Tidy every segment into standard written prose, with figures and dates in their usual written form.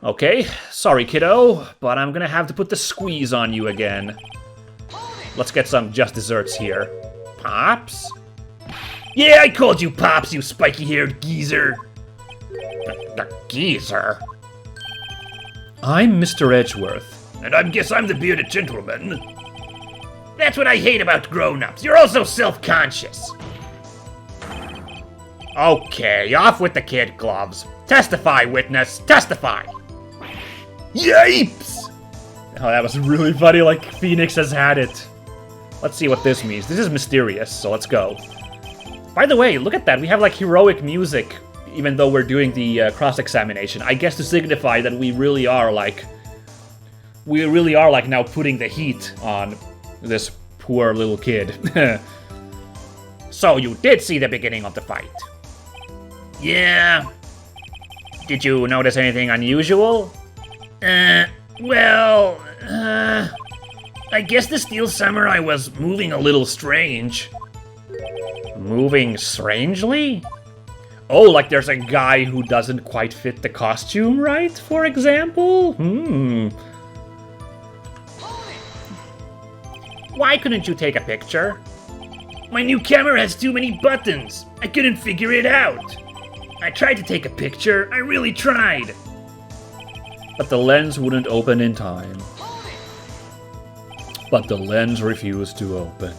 Okay, sorry kiddo, but I'm gonna have to put the squeeze on you again. Let's get some just desserts here. Pops? Yeah, I called you Pops, you spiky-haired geezer. The geezer? I'm Mr. Edgeworth. And I guess I'm the bearded gentleman. That's what I hate about grown-ups. You're all so self-conscious. Okay, off with the kid gloves. Testify, witness, testify. Yipes! Oh, that was really funny, like Phoenix has had it. Let's see what this means. This is mysterious, so let's go. By the way, look at that. We have like heroic music, even though we're doing the cross-examination. I guess to signify that we really are like now putting the heat on this poor little kid. So you did see the beginning of the fight? Yeah. Did you notice anything unusual? Well, I guess the Steel Samurai was moving a little strange. Moving strangely? Oh, like there's a guy who doesn't quite fit the costume right, for example? Why couldn't you take a picture? My new camera has too many buttons. I couldn't figure it out. I tried to take a picture. I really tried. But the lens wouldn't open in time. But the lens refused to open.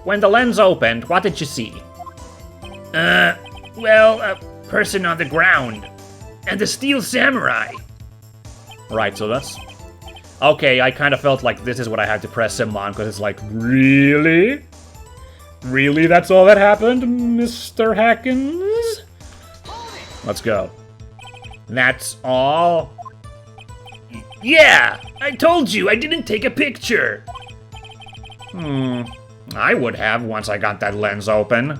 When the lens opened, what did you see? Well, a person on the ground. And the Steel Samurai. Right, so that's... Okay, I kind of felt like this is what I had to press him on, because it's like, really? Really, that's all that happened, Mr. Hackins? Let's go. That's all? Yeah! I told you, I didn't take a picture! I would have once I got that lens open.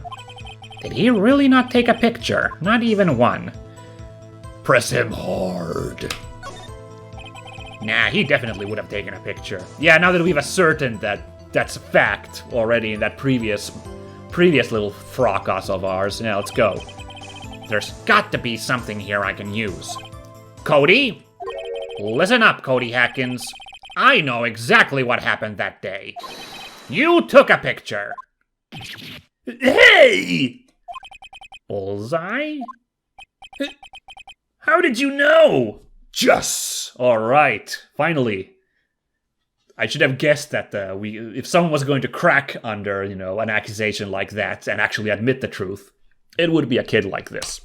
Did he really not take a picture? Not even one. Press him hard. Nah, he definitely would have taken a picture. Yeah, now that we've ascertained that that's a fact already in that previous little fracas of ours. Yeah, let's go. There's got to be something here I can use. Cody? Listen up, Cody Hackins. I know exactly what happened that day. You took a picture. Hey! Bullseye? How did you know? Just! Alright, finally. I should have guessed that if someone was going to crack under, an accusation like that and actually admit the truth, it would be a kid like this.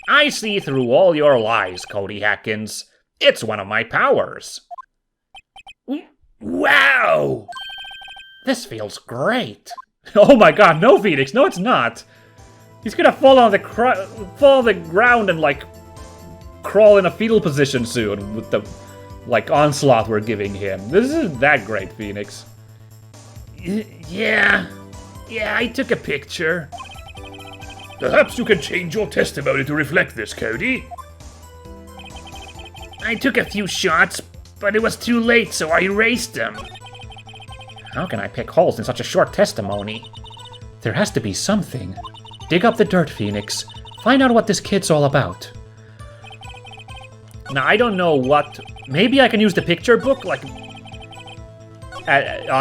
I see through all your lies, Cody Hackins. It's one of my powers. Wow! This feels great. Oh my god, no, Phoenix, no it's not. He's gonna fall on the ground and, crawl in a fetal position soon with the, onslaught we're giving him. This isn't that great, Phoenix. Yeah, I took a picture. Perhaps you can change your testimony to reflect this, Cody. I took a few shots, but it was too late, so I erased them. How can I pick holes in such a short testimony? There has to be something. Dig up the dirt, Phoenix. Find out what this kid's all about. Now, I don't know what... Maybe I can use the picture book, on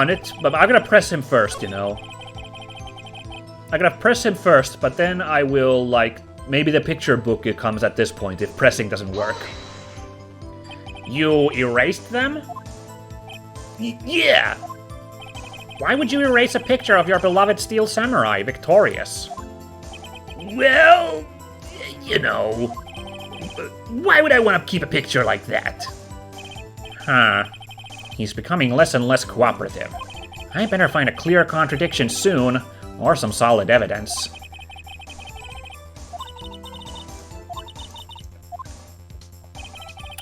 it, but I'm gonna press him first, I'm gonna press him first, but then I will, maybe the picture book comes at this point if pressing doesn't work. You erased them? Yeah! Why would you erase a picture of your beloved Steel Samurai victorious? Well, why would I want to keep a picture like that? Huh. He's becoming less and less cooperative. I better find a clear contradiction soon, or some solid evidence.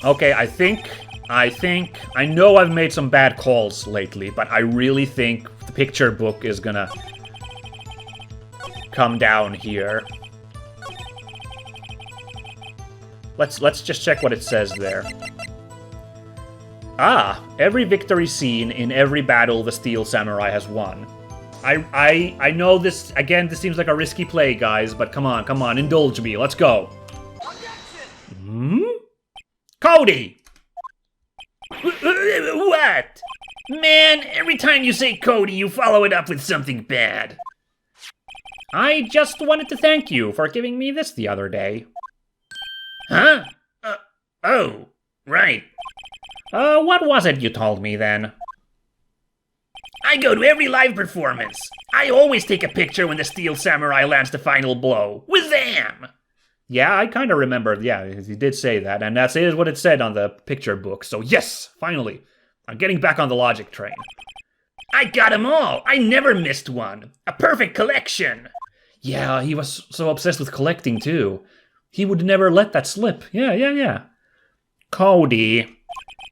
Okay, I know I've made some bad calls lately, but I really think the picture book is gonna come down here. Let's just check what it says there. Ah, every victory scene in every battle the Steel Samurai has won. I know this, again, this seems like a risky play, guys, but come on, indulge me, let's go. Hmm? Cody! What? Man, every time you say Cody, you follow it up with something bad. I just wanted to thank you for giving me this the other day. Huh? Oh, right. What was it you told me then? I go to every live performance. I always take a picture when the Steel Samurai lands the final blow. Wazam! Yeah, I kind of remember. Yeah, he did say that, and that is what it said on the picture book. So yes, finally, I'm getting back on the logic train. I got them all. I never missed one. A perfect collection. Yeah, he was so obsessed with collecting too. He would never let that slip. Yeah. Cody,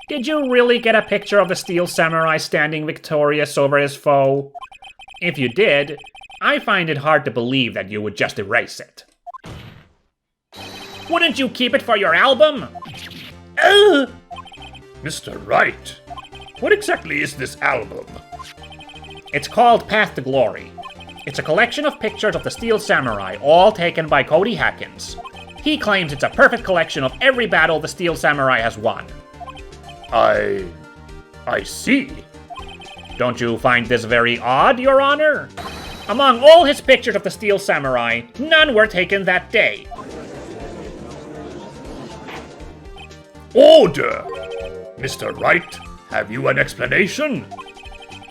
did you really get a picture of the Steel Samurai standing victorious over his foe? If you did, I find it hard to believe that you would just erase it. Wouldn't you keep it for your album? Mr. Wright, what exactly is this album? It's called Path to Glory. It's a collection of pictures of the Steel Samurai, all taken by Cody Hackins. He claims it's a perfect collection of every battle the Steel Samurai has won. I see. Don't you find this very odd, Your Honor? Among all his pictures of the Steel Samurai, none were taken that day. Order! Mr. Wright, have you an explanation?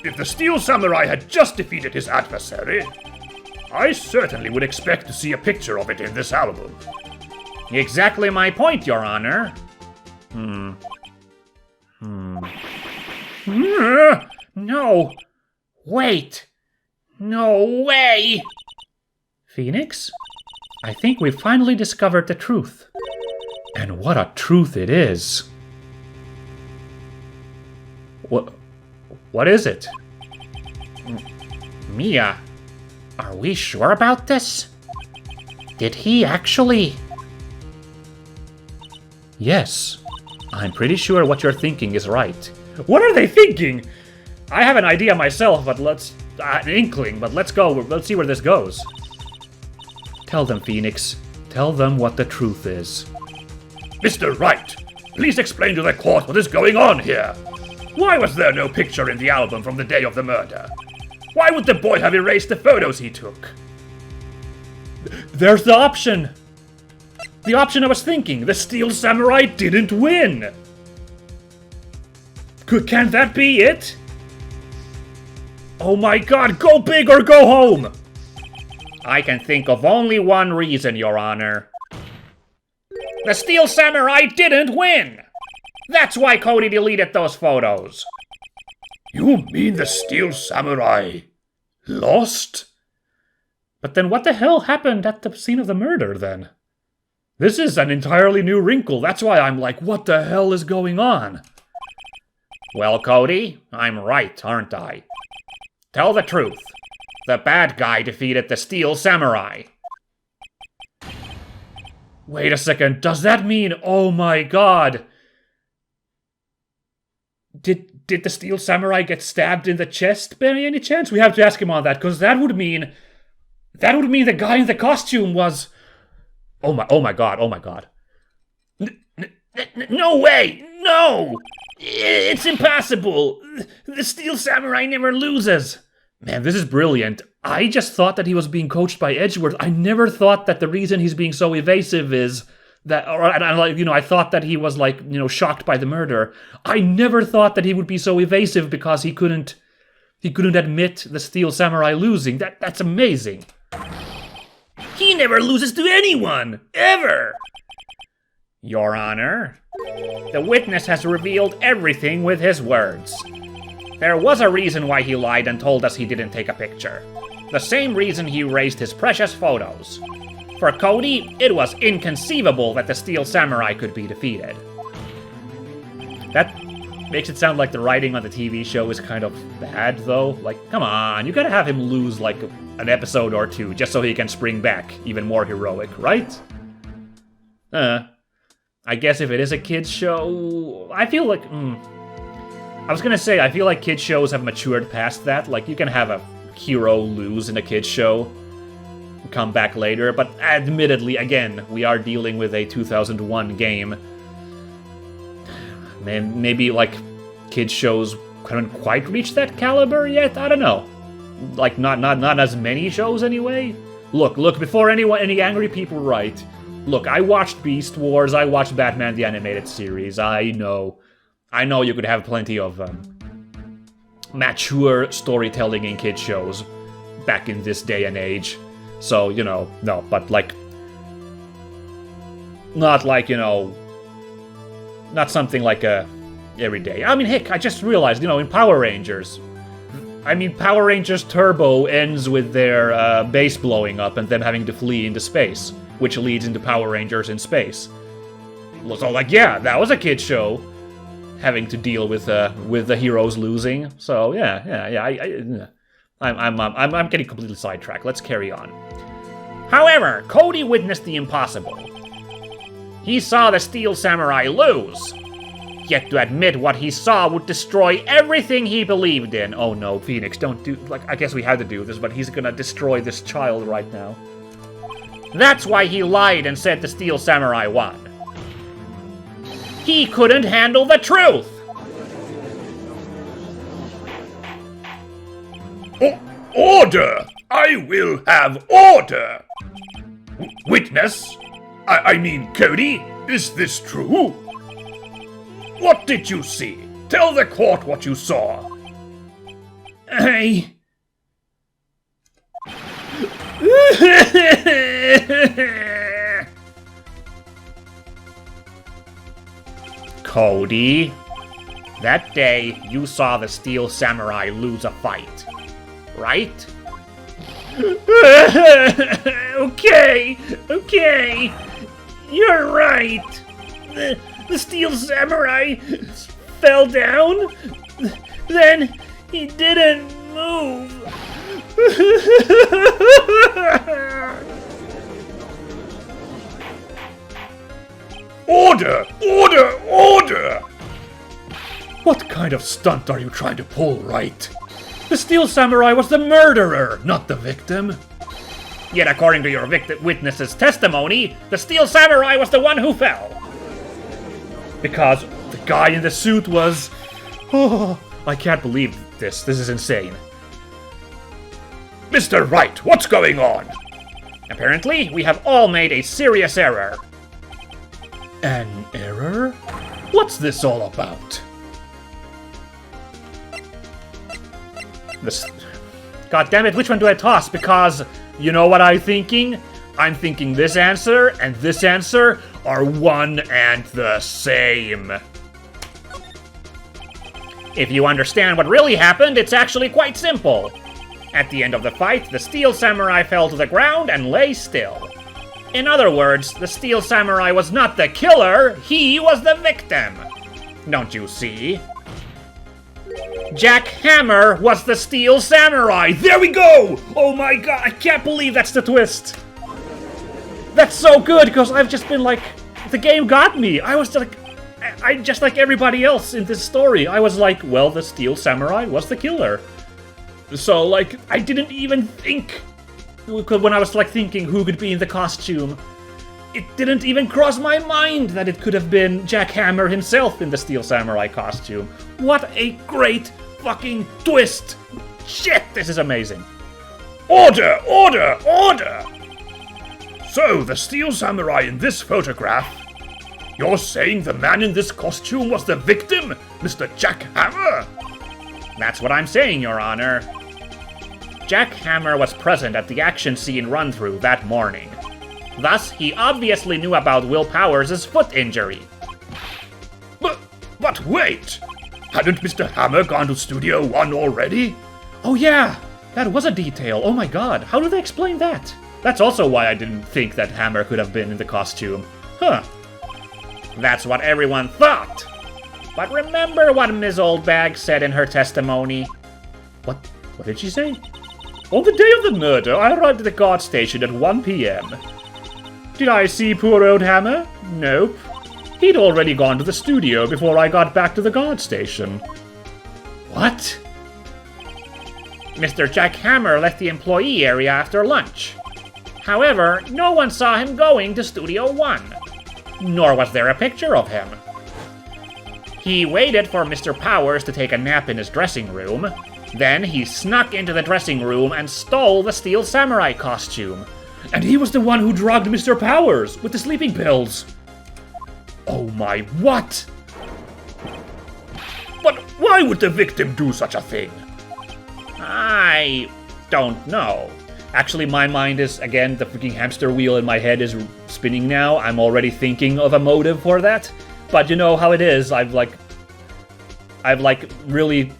If the Steel Samurai had just defeated his adversary, I certainly would expect to see a picture of it in this album. Exactly my point, Your Honor. No. Wait. No way. Phoenix, I think we've finally discovered the truth. And what a truth it is. What is it? Mia, are we sure about this? Did he actually... Yes, I'm pretty sure what you're thinking is right. What are they thinking? I have an idea myself, but an inkling, but let's go. Let's see where this goes. Tell them, Phoenix. Tell them what the truth is. Mr. Wright, please explain to the court what is going on here. Why was there no picture in the album from the day of the murder? Why would the boy have erased the photos he took? There's the option. The option I was thinking. The Steel Samurai didn't win. Can that be it? Oh my god, go big or go home! I can think of only one reason, Your Honor. The Steel Samurai didn't win! That's why Cody deleted those photos. You mean the Steel Samurai lost? But then what the hell happened at the scene of the murder, then? This is an entirely new wrinkle. That's why I'm like, what the hell is going on? Well, Cody, I'm right, aren't I? Tell the truth. The bad guy defeated the Steel Samurai. Wait a second, does that mean, oh my god... Did the Steel Samurai get stabbed in the chest by any chance? We have to ask him on that, because that would mean the guy in the costume was... Oh my god. No way! No! It's impossible! The Steel Samurai never loses! Man, this is brilliant. I just thought that he was being coached by Edgeworth. I never thought that the reason he's being so evasive is that, I thought that he was shocked by the murder. I never thought that he would be so evasive because he couldn't admit the Steel Samurai losing. That's amazing. He never loses to anyone, ever. Your Honor, the witness has revealed everything with his words. There was a reason why he lied and told us he didn't take a picture. The same reason he erased his precious photos. For Cody, it was inconceivable that the Steel Samurai could be defeated. That makes it sound like the writing on the TV show is kind of bad, though. Like, come on, you gotta have him lose, an episode or two just so he can spring back even more heroic, right? I guess if it is a kid's show, I feel like... I was gonna say, I feel like kids' shows have matured past that. Like, you can have a hero lose in a kids' show, come back later, but admittedly, again, we are dealing with a 2001 game. Maybe, like, kids shows haven't quite reached that caliber yet? I don't know. Like, not as many shows anyway? Look, before any angry people write. Look, I watched Beast Wars, I watched Batman the Animated Series, I know you could have plenty of mature storytelling in kids shows back in this day and age. So, you know, no, but like, not like, you know, not something like a everyday. I mean, heck, I just realized, you know, in Power Rangers, Power Rangers Turbo ends with their base blowing up and them having to flee into space, which leads into Power Rangers in space. So, like, yeah, that was a kid show, having to deal with the heroes losing. So, yeah. I'm getting completely sidetracked. Let's carry on. However, Cody witnessed the impossible. He saw the Steel Samurai lose. Yet to admit what he saw would destroy everything he believed in. Oh no, Phoenix, don't do... Like, I guess we had to do this, but he's gonna destroy this child right now. That's why he lied and said the Steel Samurai won. He couldn't handle the truth! Order! I will have order! Witness? I mean, Cody, is this true? What did you see? Tell the court what you saw. Cody, that day you saw the Steel Samurai lose a fight, right? Okay, you're right. The Steel Samurai fell down, then he didn't move. Order! What kind of stunt are you trying to pull, Wright? The Steel Samurai was the murderer, not the victim. Yet according to your witness's testimony, the Steel Samurai was the one who fell. Because the guy in the suit was... Oh, I can't believe this. This is insane. Mr. Wright, what's going on? Apparently, we have all made a serious error. An error? What's this all about? God damn it, which one do I toss? Because, you know what I'm thinking? I'm thinking this answer and this answer are one and the same. If you understand what really happened, it's actually quite simple. At the end of the fight, the Steel Samurai fell to the ground and lay still. In other words, the Steel Samurai was not the killer, he was the victim. Don't you see? Jack Hammer was the Steel Samurai! There we go! Oh my god, I can't believe that's the twist! That's so good, because I've just been like... The game got me! I was just like everybody else in this story. I was like, well, the Steel Samurai was the killer. So, like, I didn't even think... When I was, like, thinking who could be in the costume, it didn't even cross my mind that it could have been Jack Hammer himself in the Steel Samurai costume. What a great fucking twist! Shit, this is amazing. Order! So, the Steel Samurai in this photograph... You're saying the man in this costume was the victim, Mr. Jack Hammer? That's what I'm saying, Your Honor. Jack Hammer was present at the action scene run-through that morning. Thus, he obviously knew about Will Powers' foot injury. But wait! Hadn't Mr. Hammer gone to Studio One already? Oh yeah! That was a detail. Oh my god, how do they explain that? That's also why I didn't think that Hammer could have been in the costume. Huh. That's what everyone thought. But remember what Ms. Oldbag said in her testimony? What did she say? On the day of the murder, I arrived at the guard station at 1 p.m. Did I see poor old Hammer? Nope. He'd already gone to the studio before I got back to the guard station. What? Mr. Jack Hammer left the employee area after lunch. However, no one saw him going to Studio One. Nor was there a picture of him. He waited for Mr. Powers to take a nap in his dressing room. Then he snuck into the dressing room and stole the Steel Samurai costume. And he was the one who drugged Mr. Powers with the sleeping pills. Oh my, what? But why would the victim do such a thing? I don't know. Actually, my mind is, again, the freaking hamster wheel in my head is spinning now. I'm already thinking of a motive for that. But you know how it is. I've really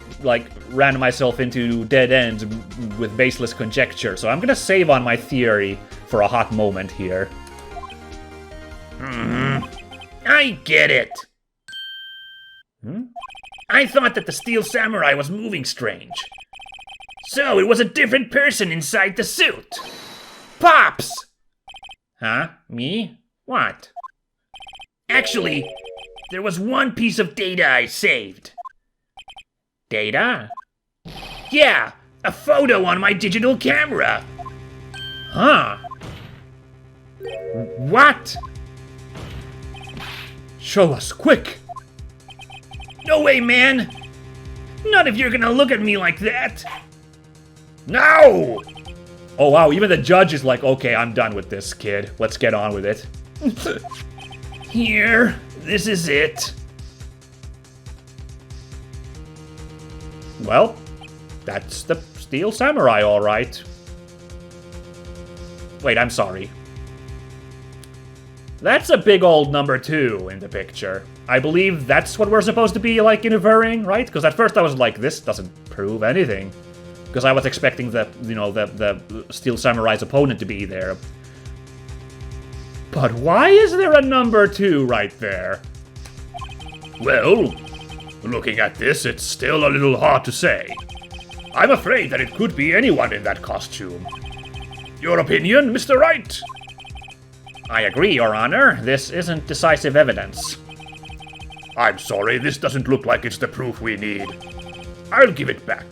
ran myself into dead ends with baseless conjecture. So I'm gonna save on my theory for a hot moment here. I get it. I thought that the Steel Samurai was moving strange. So it was a different person inside the suit. Pops! Huh? Me? What? Actually, there was one piece of data I saved. Data? Yeah, a photo on my digital camera. Huh? What? Show us, quick! No way, man! Not if you're gonna look at me like that! No! Oh wow, even the judge is like, okay, I'm done with this, kid. Let's get on with it. Here, this is it. Well, that's the Steel Samurai, alright. Wait, I'm sorry. That's a big old number 2 in the picture. I believe that's what we're supposed to be, like, inferring, right? Because at first I was like, this doesn't prove anything. Because I was expecting the Steel Samurai's opponent to be there. But why is there a number 2 right there? Well, looking at this, it's still a little hard to say. I'm afraid that it could be anyone in that costume. Your opinion, Mr. Wright? I agree, Your Honor. This isn't decisive evidence. I'm sorry, this doesn't look like it's the proof we need. I'll give it back.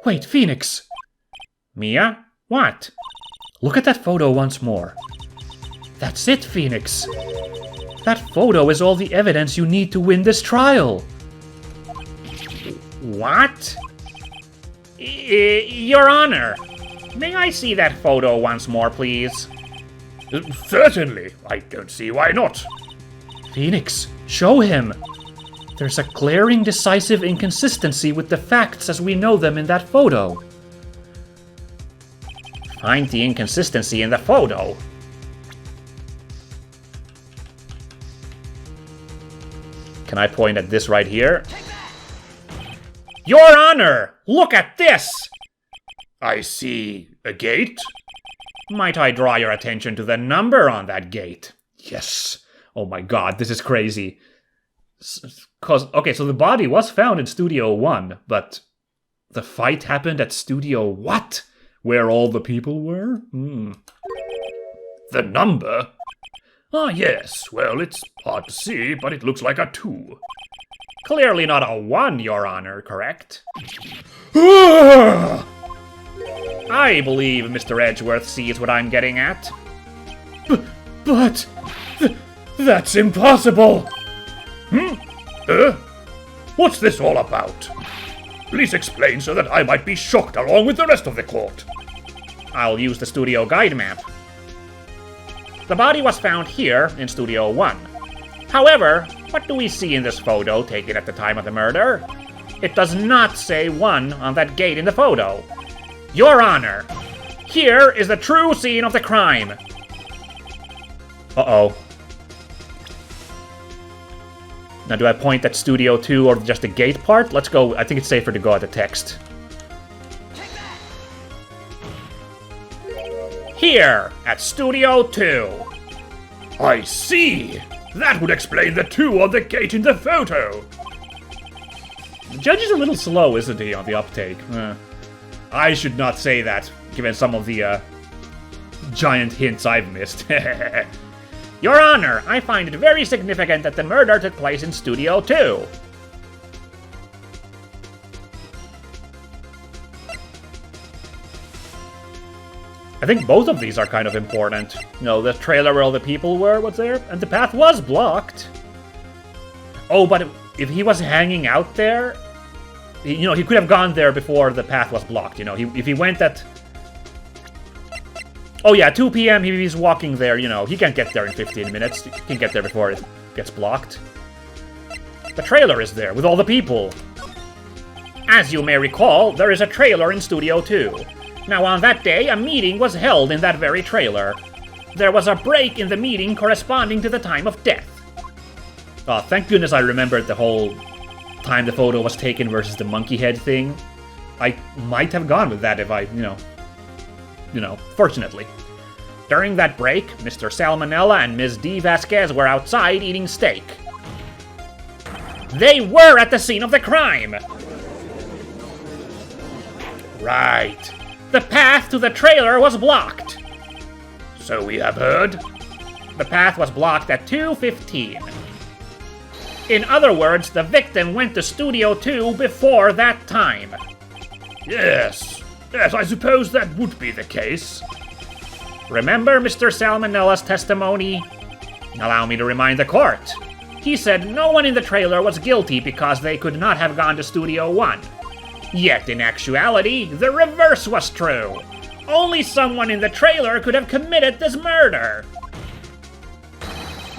Wait, Phoenix! Mia? What? Look at that photo once more. That's it, Phoenix. That photo is all the evidence you need to win this trial. What? Your Honor, may I see that photo once more, please? Certainly. I don't see why not. Phoenix, show him. There's a glaring decisive inconsistency with the facts as we know them in that photo. Find the inconsistency in the photo. Can I point at this right here? Your Honor, look at this! I see a gate. Might I draw your attention to the number on that gate? Yes. Oh my god, this is crazy. Okay, so the body was found in Studio 1, but the fight happened at Studio what? Where all the people were? The number? Ah, yes. Well, it's hard to see, but it looks like a 2. Clearly not a 1, Your Honor, correct? I believe Mr. Edgeworth sees what I'm getting at. But that's impossible! What's this all about? Please explain so that I might be shocked along with the rest of the court. I'll use the studio guide map. The body was found here in Studio 1. However, what do we see in this photo taken at the time of the murder? It does not say 1 on that gate in the photo. Your Honor, here is the true scene of the crime. Uh-oh. Now, do I point at Studio 2 or just the gate part? Let's go. I think it's safer to go at the text. Here, at Studio 2. I see! That would explain the 2 on the gate in the photo! The judge is a little slow, isn't he, on the uptake? I should not say that, given some of the, giant hints I've missed. Your Honor, I find it very significant that the murder took place in Studio 2. I think both of these are kind of important. You know, the trailer where all the people were was there, and the path was blocked. Oh, but if he was hanging out there, he could have gone there before the path was blocked. If he went at... Oh yeah, 2 p.m. if he's walking there, he can't get there in 15 minutes. He can get there before it gets blocked. The trailer is there with all the people. As you may recall, there is a trailer in Studio 2. Now on that day, a meeting was held in that very trailer. There was a break in the meeting corresponding to the time of death. Oh, thank goodness I remembered the whole time the photo was taken versus the monkey head thing. I might have gone with that if I, fortunately. During that break, Mr. Salmonella and Ms. D. Vasquez were outside eating steak. They were at the scene of the crime! Right. The path to the trailer was blocked. So we have heard? The path was blocked at 2:15. In other words, the victim went to Studio 2 before that time. Yes, I suppose that would be the case. Remember Mr. Salmonella's testimony? Allow me to remind the court. He said no one in the trailer was guilty because they could not have gone to Studio 1. Yet in actuality, the reverse was true. Only someone in the trailer could have committed this murder.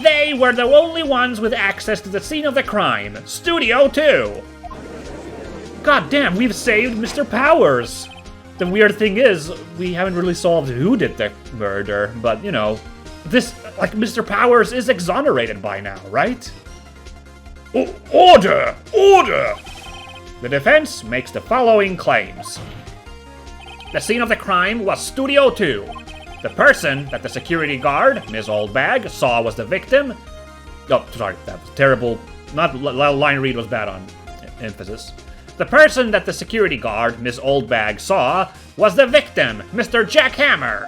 They were the only ones with access to the scene of the crime, Studio 2. God damn, we've saved Mr. Powers. The weird thing is, we haven't really solved who did the murder, but Mr. Powers is exonerated by now, right? Order! Order! The defense makes the following claims. The scene of the crime was Studio 2. The person that the security guard, Ms. Oldbag, saw was the victim. Oh, sorry, that was terrible. Line read was bad on emphasis. The person that the security guard, Ms. Oldbag, saw was the victim, Mr. Jack Hammer.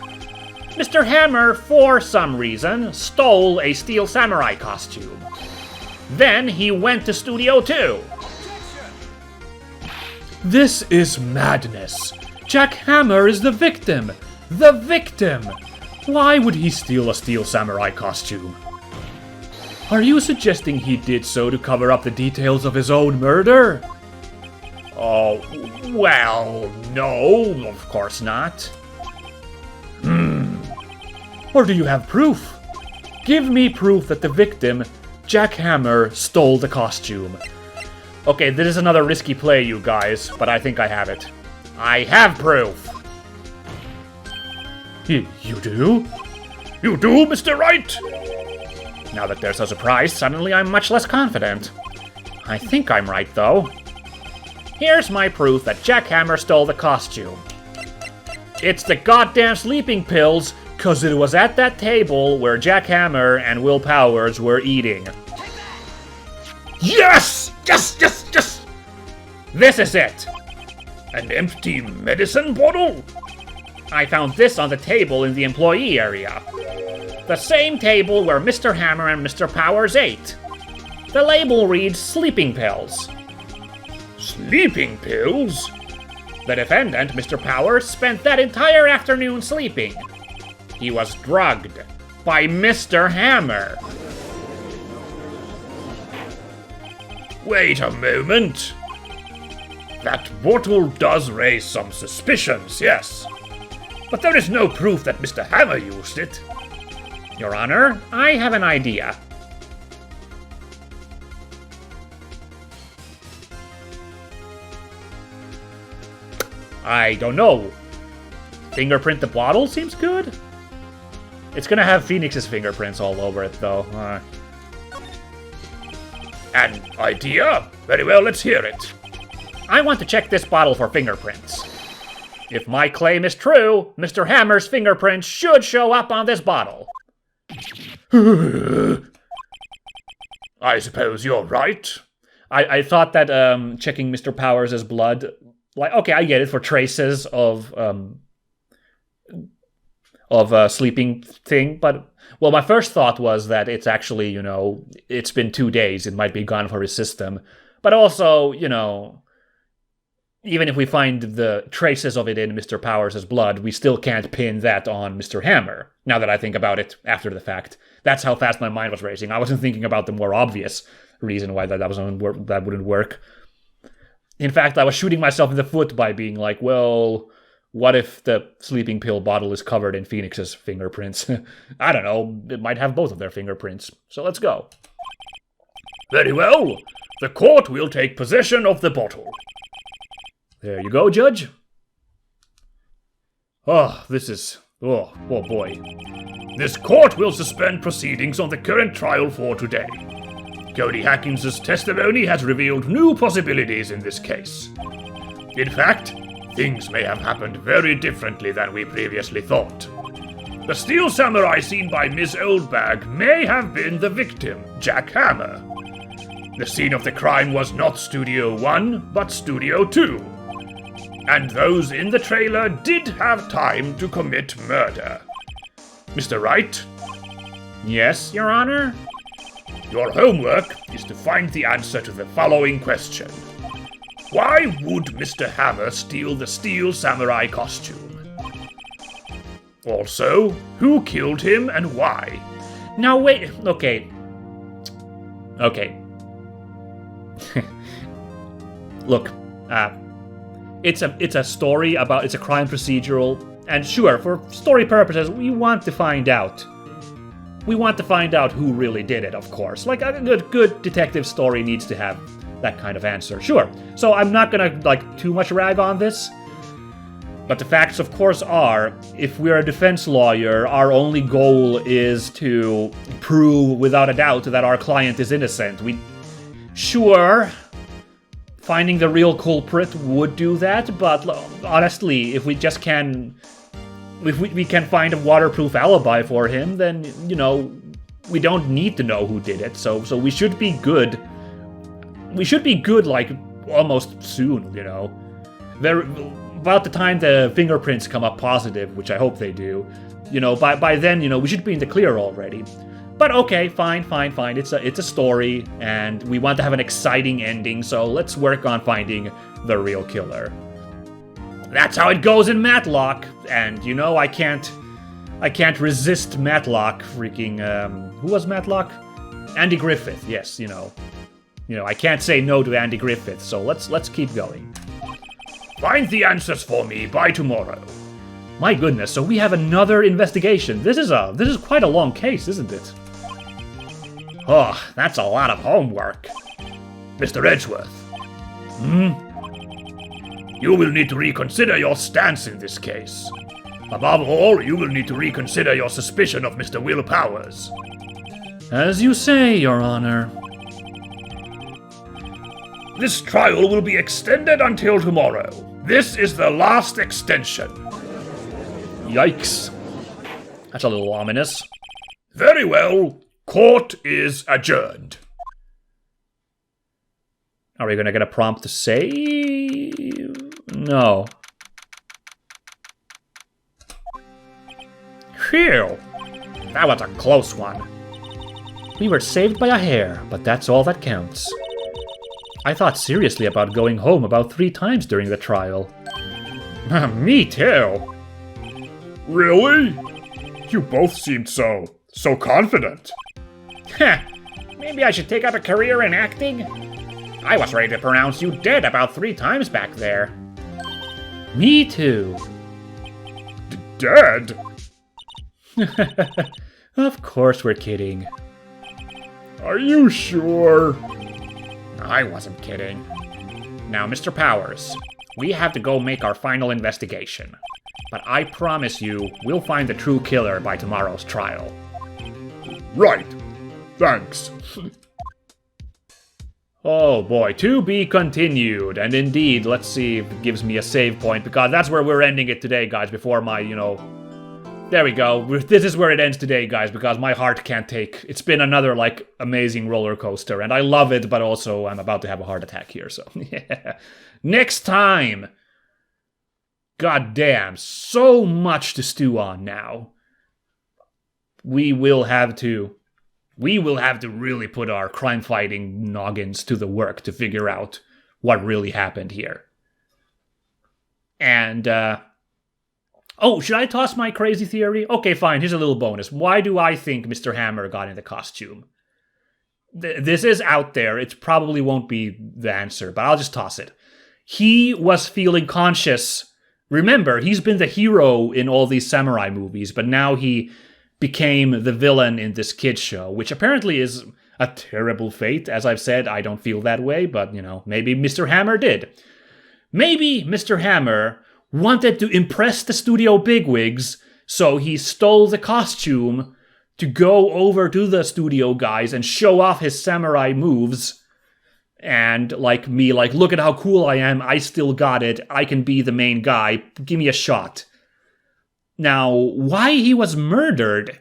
Mr. Hammer, for some reason, stole a Steel Samurai costume. Then he went to Studio 2. This is madness. Jack Hammer is the victim. The victim! Why would he steal a Steel Samurai costume? Are you suggesting he did so to cover up the details of his own murder? Oh, well, no, of course not. Or do you have proof? Give me proof that the victim, Jack Hammer, stole the costume. Okay, this is another risky play, you guys, but I think I have it. I have proof! You do? You do, Mr. Wright? Now that there's a surprise, suddenly I'm much less confident. I think I'm right, though. Here's my proof that Jack Hammer stole the costume. It's the goddamn sleeping pills, 'cause it was at that table where Jack Hammer and Will Powers were eating. Yes! Yes, yes, yes! This is it! An empty medicine bottle? I found this on the table in the employee area. The same table where Mr. Hammer and Mr. Powers ate. The label reads sleeping pills. Sleeping pills? The defendant, Mr. Powers, spent that entire afternoon sleeping. He was drugged by Mr. Hammer. Wait a moment. That bottle does raise some suspicions, yes. But there is no proof that Mr. Hammer used it. Your Honor, I have an idea. I don't know. Fingerprint the bottle seems good. It's gonna have Phoenix's fingerprints all over it, though. An idea? Very well, let's hear it. I want to check this bottle for fingerprints. If my claim is true, Mr. Hammer's fingerprints should show up on this bottle. I suppose you're right. I thought that checking Mr. Powers' blood, okay, I get it, for traces of sleeping thing, but well, my first thought was that it's actually, it's been 2 days, it might be gone for his system, but also, even if we find the traces of it in Mr. Powers' blood, we still can't pin that on Mr. Hammer, now that I think about it after the fact. That's how fast my mind was racing. I wasn't thinking about the more obvious reason why that wouldn't work. In fact, I was shooting myself in the foot by being like, well, what if the sleeping pill bottle is covered in Phoenix's fingerprints? I don't know, it might have both of their fingerprints. So let's go. Very well. The court will take possession of the bottle. There you go, Judge. Oh, this is... Oh boy. This court will suspend proceedings on the current trial for today. Cody Hawkins' testimony has revealed new possibilities in this case. In fact, things may have happened very differently than we previously thought. The steel samurai seen by Ms. Oldbag may have been the victim, Jack Hammer. The scene of the crime was not Studio 1, but Studio 2. And those in the trailer did have time to commit murder. Mr. Wright? Yes, Your Honor? Your homework is to find the answer to the following question. Why would Mr. Hammer steal the steel samurai costume? Also, who killed him and why? Now wait, okay. Look, it's a story about, it's a crime procedural, and sure, for story purposes, we want to find out. We want to find out who really did it, of course. Like, a good detective story needs to have that kind of answer, sure. So I'm not gonna, too much rag on this. But the facts, of course, are, if we're a defense lawyer, our only goal is to prove without a doubt that our client is innocent. Sure, finding the real culprit would do that, but honestly, if we just can... If we can find a waterproof alibi for him, then, we don't need to know who did it, so we should be good. We should be good, almost soon, About the time the fingerprints come up positive, which I hope they do, by then, we should be in the clear already. But okay, fine. It's a story, and we want to have an exciting ending, so let's work on finding the real killer. That's how it goes in Matlock, and I can't resist Matlock. Freaking who was Matlock? Andy Griffith. Yes, I can't say no to Andy Griffith. So let's keep going. Find the answers for me by tomorrow. My goodness, so we have another investigation. This is quite a long case, isn't it? Oh, that's a lot of homework. Mr. Edgeworth. You will need to reconsider your stance in this case. Above all, you will need to reconsider your suspicion of Mr. Will Powers. As you say, Your Honor. This trial will be extended until tomorrow. This is the last extension. Yikes. That's a little ominous. Very well. Court is adjourned. Are we gonna get a prompt to say? No. Phew. That was a close one. We were saved by a hair, but that's all that counts. I thought seriously about going home about 3 times during the trial. Me too. Really? You both seemed so confident. Heh. Maybe I should take up a career in acting? I was ready to pronounce you dead about 3 times back there. Me too. Dead? Of course we're kidding. Are you sure? I wasn't kidding. Now, Mr. Powers, we have to go make our final investigation. But I promise you, we'll find the true killer by tomorrow's trial. Right. Thanks. Oh boy, to be continued. And indeed, let's see if it gives me a save point, because that's where we're ending it today, guys, before my, There we go. This is where it ends today, guys, because my heart can't take... It's been another, amazing roller coaster, and I love it, but also I'm about to have a heart attack here, so... yeah. Next time! God damn, so much to stew on now. We will have to really put our crime-fighting noggins to the work to figure out what really happened here. And, oh, should I toss my crazy theory? Okay, fine, here's a little bonus. Why do I think Mr. Hammer got in the costume? this is out there. It probably won't be the answer, but I'll just toss it. He was feeling conscious. Remember, he's been the hero in all these samurai movies, but now he became the villain in this kids show, which apparently is a terrible fate. As I've said, I don't feel that way, but, maybe Mr. Hammer did. Maybe Mr. Hammer wanted to impress the studio bigwigs, so he stole the costume to go over to the studio guys and show off his samurai moves. And look at how cool I am, I still got it, I can be the main guy, give me a shot. Now, why he was murdered,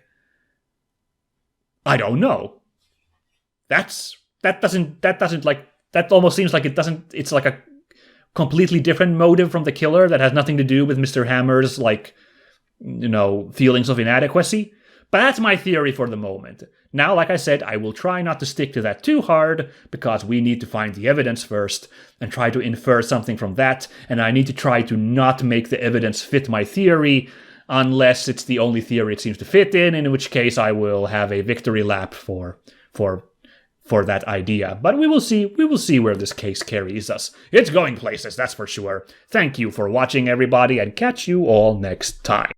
I don't know. That almost seems like it's like a completely different motive from the killer that has nothing to do with Mr. Hammer's, feelings of inadequacy. But that's my theory for the moment. Now, like I said, I will try not to stick to that too hard, because we need to find the evidence first and try to infer something from that, and I need to try to not make the evidence fit my theory, unless it's the only theory it seems to fit in which case I will have a victory lap for that idea. But we will see where this case carries us. It's going places, that's for sure. Thank you for watching, everybody, and catch you all next time.